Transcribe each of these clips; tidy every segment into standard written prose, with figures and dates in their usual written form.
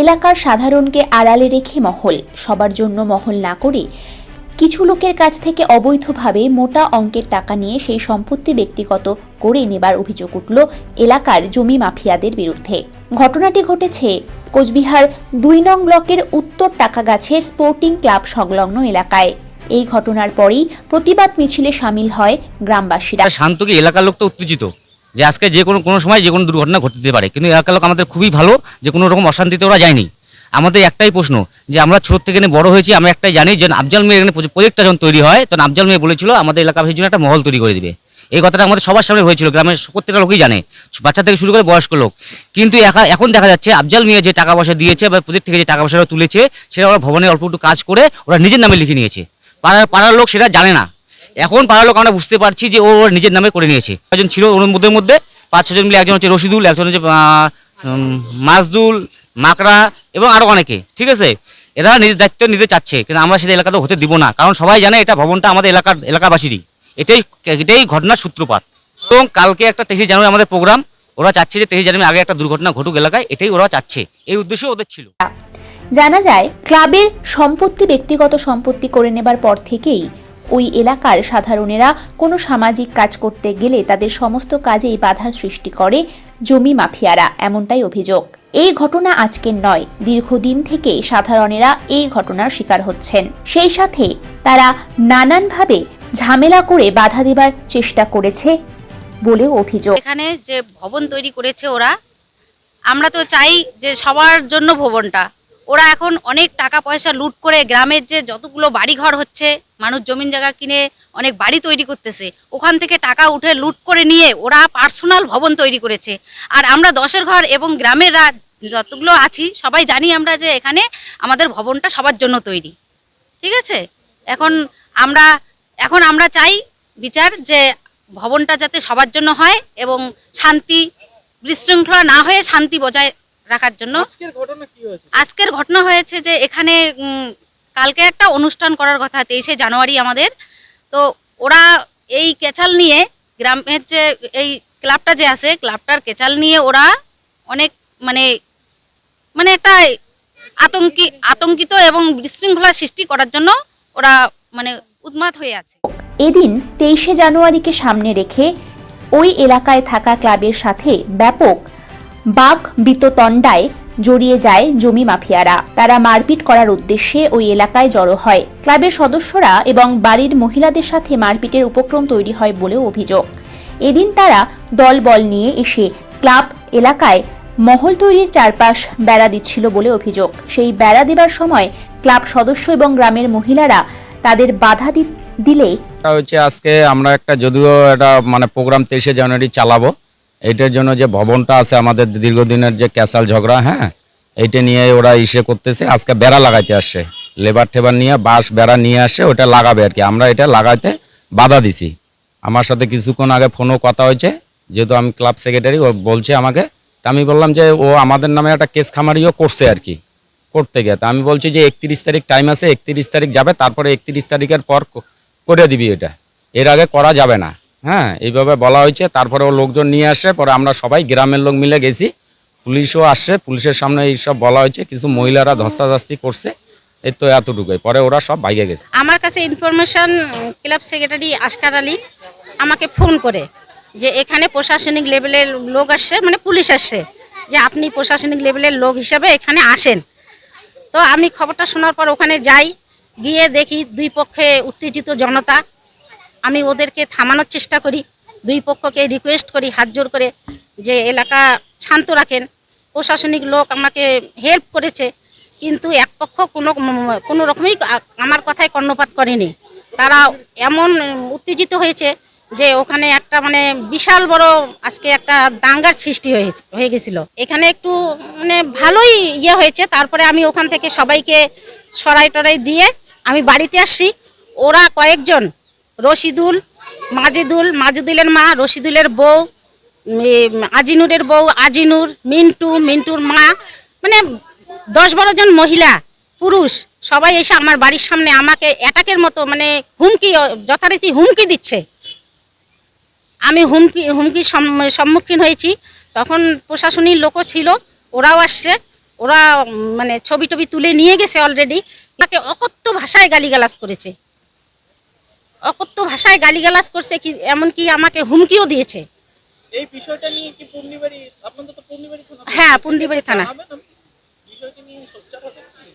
এলাকার সাধারণকে আড়ালে রেখে মহল, সবার জন্য মহল না করে কিছু লোকের কাছ থেকে অবৈধভাবে মোটা অঙ্কের টাকা নিয়ে সেই সম্পত্তি ব্যক্তিগত করে নেবার অভিযোগ উঠল এলাকার জমি মাফিয়াদের বিরুদ্ধে। ঘটনাটি ঘটেছে কোচবিহার ২ নং ব্লকের উত্তর টাকাগাছের স্পোর্টিং ক্লাব সংলগ্ন এলাকায়। এই ঘটনার পরেই প্রতিবাদ মিছিলে সামিল হয় গ্রামবাসীরা। শান্ত কি এলাকার লোক তো উত্তেজিত যে আজকে যে কোনো সময় যে কোনো দুর্ঘটনা ঘটতে পারে, কিন্তু এলাকার লোক আমাদের খুবই ভালো, যে কোনো রকম অশান্তিতে ওরা যায়নি। আমাদের একটাই প্রশ্ন যে আমরা ছোট থেকে বড় হয়েছি, আমরা একটাই জানি যে আফজাল মিয়া এখানে প্রজেক্টটা যখন তৈরি হয় তখন আফজাল মিয়া বলেছিল আমাদের এলাকাবাসীর জন্য একটা মহল তৈরি করে দিবে। এই কথাটা আমাদের সবার সামনে হয়েছিল, গ্রামের প্রত্যেকটা লোকই জানে, বাচ্চা থেকে শুরু করে বয়স্ক লোক। কিন্তু এখন দেখা যাচ্ছে আফজাল মিয়া যে টাকা পয়সা দিয়েছে বা প্রজেক্ট থেকে যে টাকা পয়সাটা তুলেছে সেটা ওরা ভবনে অল্প একটু কাজ করে ওরা নিজের নামে লিখে নিয়েছে। পাড়ার লোক সেটা জানে না। এখন পাড়ার লোক আমরা বুঝতে পারছি যে ও নিজের নামে করে নিয়েছে। একজন ছিল ওর মধ্যে ৫-৬ জন মিলে, একজন হচ্ছে রশিদুল, একজন হচ্ছে মাজদুল, মাকড়া এবং আরও অনেকে। ঠিক আছে, এরা নিজের দায়িত্ব নিতে চাচ্ছে, কিন্তু আমরা সেটা এলাকাতে হতে দিব না, কারণ সবাই জানে এটা ভবনটা আমাদের এলাকাবাসীরই। এটাই ঘটনার সূত্রপাত। এবং কালকে একটা ২৩ জানুয়ারি আমাদের প্রোগ্রাম, ওরা চাচ্ছে যে ২৩ জানুয়ারি আগে একটা দুর্ঘটনা ঘটুক এলাকায়, এটাই ওরা চাচ্ছে, এই উদ্দেশ্য ওদের ছিল। জানা যায় ক্লাবের সম্পত্তি ব্যক্তিগত সম্পত্তি করে নেবার পর থেকেই ওই এলাকার সাধারণেরা কোনো সামাজিক কাজ করতে গেলে তাদের সমস্ত কাজেই বাধার সৃষ্টি করে জমি মাফিয়ারা, এমনটাই অভিযোগ। এই ঘটনা আজকের নয়, দীর্ঘদিন থেকে সাধারণেরা এই ঘটনার শিকার হচ্ছেন। সেই সাথে তারা নানানভাবে ঝামেলা করে বাধা দেবার চেষ্টা করেছে বলেও অভিযোগ। এখানে যে ভবন তৈরি করেছে ওরা, আমরা তো চাই যে সবার জন্য ভবনটা। ওরা এখন অনেক টাকা পয়সা লুট করে গ্রামের যে যতগুলো বাড়িঘর হচ্ছে, মানুষ জমিন জায়গা কিনে অনেক বাড়ি তৈরি করতেছে, ওখান থেকে টাকা উঠে লুট করে নিয়ে ওরা পার্সোনাল ভবন তৈরি করেছে। আর আমরা 10-এর ঘর এবং গ্রামের যতগুলো আছি সবাই জানি আমরা যে এখানে আমাদের ভবনটা সবার জন্য তৈরি। ঠিক আছে, এখন আমরা চাই বিচার, যে ভবনটা যাতে সবার জন্য হয় এবং শান্তি বিশৃঙ্খলা না হয়ে শান্তি বজায় রাখার জন্য। আজকের ঘটনা হয়েছে যে এখানে কালকে একটা অনুষ্ঠান করার কথা 23শে জানুয়ারি আমাদের। তো ওরা এই কেচাল নিয়ে, গ্রামের যে এই ক্লাবটা যে আছে, ক্লাবটার কেচাল নিয়ে ওরা অনেক মানে একটা আতঙ্কিত এবং বিশৃঙ্খলা সৃষ্টি করার জন্য ওরা উন্মাদ হয়ে আছে। এদিন 23শে জানুয়ারিকে সামনে রেখে ওই এলাকায় থাকা ক্লাবের সাথে ব্যাপক বাক বিতণ্ডায় জড়িয়ে যায় জমি মাফিয়ারা। তারা মারপিট করার উদ্দেশ্যে ওই এলাকায় জড়ো হয়। ক্লাবের সদস্যরা এবং বাড়ির মহিলাদের সাথে মারপিটের উপক্রম তৈরি হয় বলেও অভিযোগ। এদিন তারা দলবল নিয়ে এসে ক্লাব এলাকায় মহল তৈরির চারপাশ বেড়া দিচ্ছিল বলে অভিযোগ। সেই বেড়া দেবার সময় ক্লাব সদস্য এবং গ্রামের মহিলারা তাদের বাধা দিলে হচ্ছে আজকে আমরা একটা যদিও এটা প্রোগ্রাম 23শে জানুয়ারি চালাবো, এইটার জন্য যে ভবনটা আছে আমাদের দীর্ঘদিনের যে ক্যাসাল ঝগড়া, হ্যাঁ, এইটা নিয়ে ওরা করতেছে। আজকে বেড়া লাগাইতে আসছে, লেবার টেবার নিয়ে বাঁশ বেড়া নিয়ে আসছে, ওটা লাগাবে আর কি। আমরা এটা লাগাইতে বাধা দিছি। আমার সাথে কিছুক্ষণ আগে ফোনও কথা হয়েছে, যেহেতু আমি ক্লাব সেক্রেটারি, ও বলছে আমাকে, তা আমি বললাম যে ও আমাদের নামে একটা কেস খামারিও করছে আর কি, করতে গিয়ে। তা আমি বলছি যে 31 তারিখ টাইম আছে, 31 তারিখ যাবে, তারপরে 31 তারিখের পর করে দিবি, এটা এর আগে করা যাবে না। হ্যাঁ, এইভাবে বলা হয়েছে। তারপরে ও লোকজন নিয়ে আসে, পরে আমরা সবাই গ্রামের লোক মিলে গেছি, পুলিশও আসছে, পুলিশের সামনে এইসব বলা হয়েছে, কিছু মহিলারা ধস্তাধস্তি করছে, এই তো এতটুকুই। পরে ওরা সব বাইরে গেছে। আমার কাছে ইনফরমেশন ক্লাব সেক্রেটারি আসকার আলী আমাকে ফোন করে যে এখানে প্রশাসনিক লেভেলের লোক আসছে, পুলিশ আসছে, যে আপনি প্রশাসনিক লেভেলের লোক হিসাবে এখানে আসেন। তো আমি খবরটা শোনার পর ওখানে যাই, গিয়ে দেখি দুই পক্ষে উত্তেজিত জনতা। আমি ওদেরকে থামানোর চেষ্টা করি, দুই পক্ষকে রিকোয়েস্ট করি হাত জোর করে যে এলাকা শান্ত রাখেন। প্রশাসনিক লোক আমাকে হেল্প করেছে, কিন্তু এক পক্ষ কোনো রকমই আমার কথায় কর্ণপাত করেনি। তারা এমন উত্তেজিত হয়েছে যে ওখানে একটা বিশাল বড় আজকে একটা দাঙ্গার সৃষ্টি হয়ে গেছিল। এখানে একটু ভালোই হয়েছে। তারপরে আমি ওখান থেকে সবাইকে সরাই টরাই দিয়ে আমি বাড়িতে আসছি। ওরা কয়েকজন, রশিদুল, মাজুদুলের মা, রশিদুলের বউ, আজিনুরের বউ আজিনুর, মিন্টুর মা, 10-12 জন মহিলা পুরুষ সবাই এসে আমার বাড়ির সামনে আমাকে অ্যাটাকের মতো হুমকি, যথারীতি হুমকি দিচ্ছে। আমি হুমকির সম্মুখীন হয়েছি। তখন প্রশাসনিক লোকও ছিল, ওরাও আসছে, ওরা মানে ছবি টবি তুলে নিয়ে গেছে অলরেডি। তাকে অকথ্য ভাষায় গালিগালাজ করেছে, অকথ্য ভাষায় গালিগালাজ করছে, কি এমনকি আমাকে হুমকিও দিয়েছে। এই বিষয়টা নিয়ে কি পূর্ণিবাড়ি, আপনাদের তো পূর্ণিবাড়ি থানা? হ্যাঁ, পূর্ণিবাড়ি থানা। জানাবেন আপনি? বিষয়টা নিয়ে সোচ্চার হবেন কি?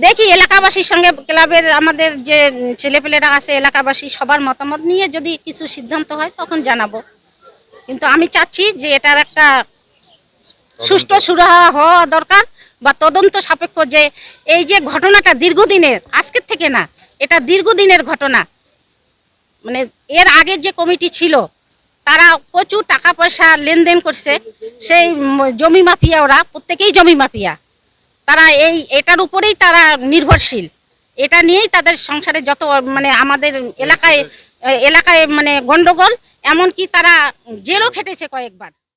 দেখি এলাকাবাসীর সঙ্গে, ক্লাবের আমাদের যে ছেলেপেলেরা আছে এলাকাবাসী সবার মতামত নিয়ে যদি কিছু সিদ্ধান্ত হয় তখন জানাবো। কিন্তু আমি চাচ্ছি যে এটার একটা সুষ্ঠু সুরাহা হওয়া দরকার, বা তদন্ত সাপেক্ষ, যে এই যে ঘটনাটা দীর্ঘদিনের, আজকের থেকে না, এটা দীর্ঘদিনের ঘটনা। মানে এর আগের যে কমিটি ছিল তারা প্রচুর টাকা পয়সা লেনদেন করছে, সেই জমি মাফিয়া, ওরা প্রত্যেকেই জমি মাফিয়া। তারা এটার উপরেই তারা নির্ভরশীল, এটা নিয়েই তাদের সংসারে যত মানে আমাদের এলাকায় মানে গন্ডগোল, এমনকি তারা জেলও খেটেছে কয়েকবার।